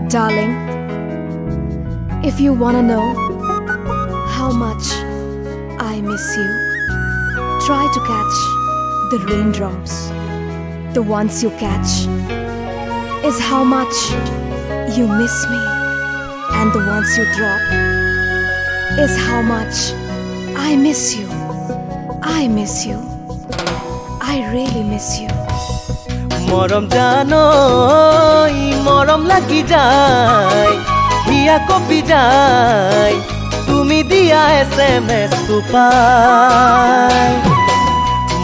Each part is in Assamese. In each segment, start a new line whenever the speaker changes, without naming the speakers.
Darling, if you wanna know how much I miss you, try to catch the raindrops. The ones you catch is how much you miss me, and the ones you drop is how much I miss you. I miss you. I really miss you.
মরম জানোই মরম লাগি যায় হিয়া কপি যায় তুমি দিয়া SMS তো পাই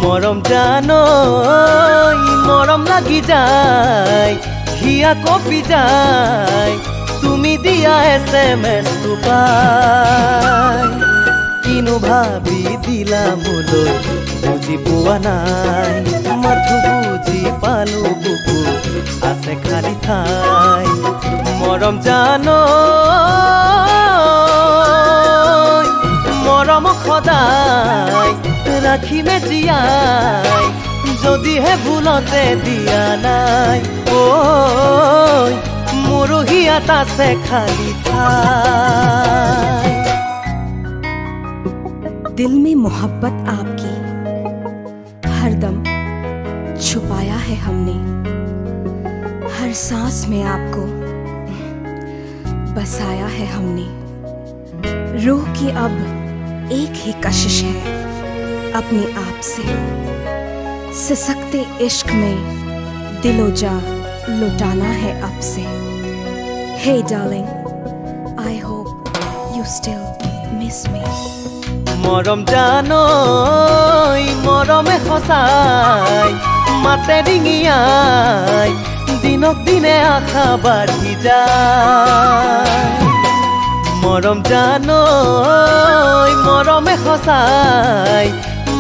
মরম জানোই মরম লাগি যায় হিয়া কপি যায় তুমি দিয়া SMS তো পাই কিনো ভাবি দিলা মোলৈ বুঝি পোৱা নাই মাথো বুঝি পালো বুকু আছে খালি ঠাই মরম জানো মরম সদায় রাখিমে জীয়াই যদিহে ভুলতে দিয়া নাই ঐ মোৰো হিয়াত আছে খালি ঠাই
दिल में मोहब्बत आपकी हरदम छुपाया है हमने हर सांस में आपको बसाया है हमने रूह की अब एक ही कशिश है अपने आप से सिसकते इश्क में दिलो जा लुटाना है अब से Hey darling, I hope you still miss me.
মরম জানোই মরমে সঁচাই মাতে ডিঙিয়াই দিনক দিনে আশা বাঢ়ি যায় মরম জানোই মরমে সঁচাই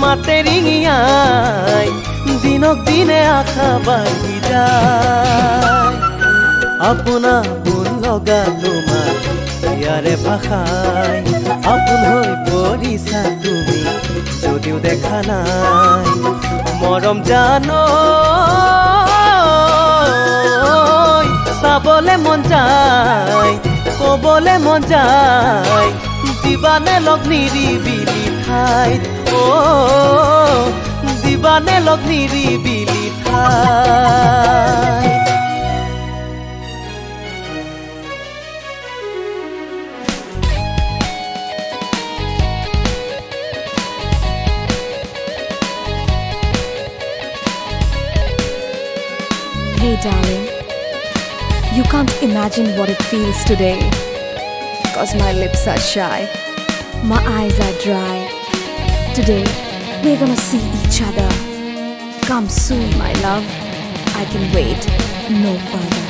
মাতে ডিঙিয়াই দিনক দিনে আশা বাঢ়ি যায় আপোনা বোন লগা তোমাৰ ইয়াৰে ভাষাই আপোন হৈ পৰিছা তুমি যদিও দেখা নাই মৰম জানোই চাবলে মন যায় ক'বলে মন যায় দিবানে লগ নিৰিবিলি ঠাইত দিবানে লগ নিৰিবিলি ঠাইত
Hey darling, you can't imagine what it feels today. Cause my lips are shy, my eyes are dry. Today, we're gonna see each other. Come soon, my love. I can wait no further.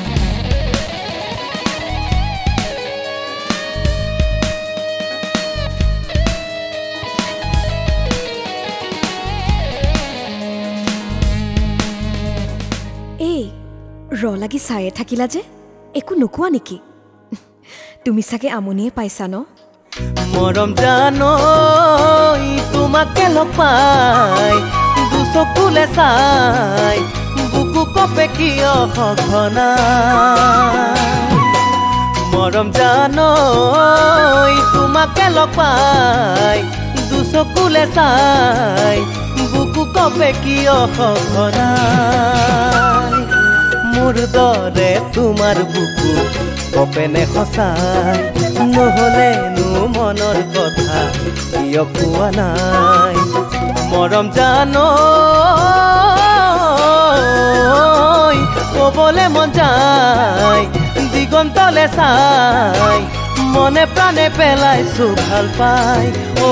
ৰ লাগি চায়ে থাকিলা যে একো নোকোৱা নেকি তুমি সাকে আমনিয়ে পাইছা ন
মৰম জানোই তোমাকে লগ পাই দুচকুলে চাই বুকু কপে কিয় সঘনা মৰম জানোই তোমাকে লগ পাই দুচকুলে চাই বুকু কপে কিয় সঘনা মোর দরে তোমার বুকু কপেনে সঁচাই নহলে নো মনৰ কথা কিয় কোৱা নাই মৰম জানোই কবলে মন যায় দিগন্তলে চাই মনে প্রাণে পেলাইছো ভাল পাই ও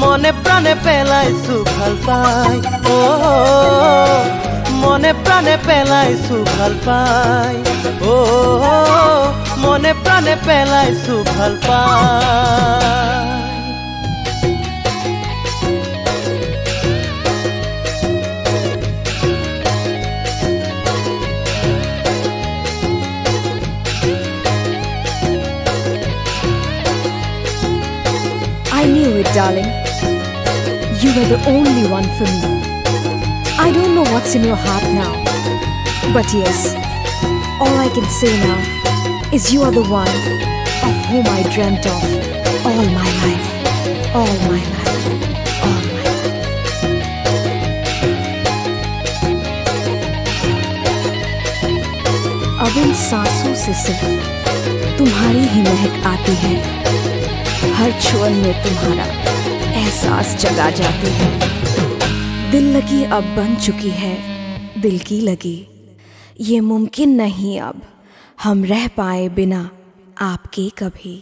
মনে প্রাণে পেলাইছো ভাল পাই ও মনে প্রাণে পেলাইছো ভাল পাই ও মনে প্রাণে পেলাইছো ভাল পাই
I knew it, darling. You were the only one for me. I don't know what's in your heart now. But yes, all I can say now is you are the one of whom I dreamt of all my life. All my life. All my life. अब इन सांसों से सिर्फ तुम्हारी ही महक आती है हर छुअन में तुम्हारा एहसास जगा जाती है दिल लगी अब बन चुकी है दिल की लगी ये मुमकिन नहीं अब हम रह पाए बिना आपके कभी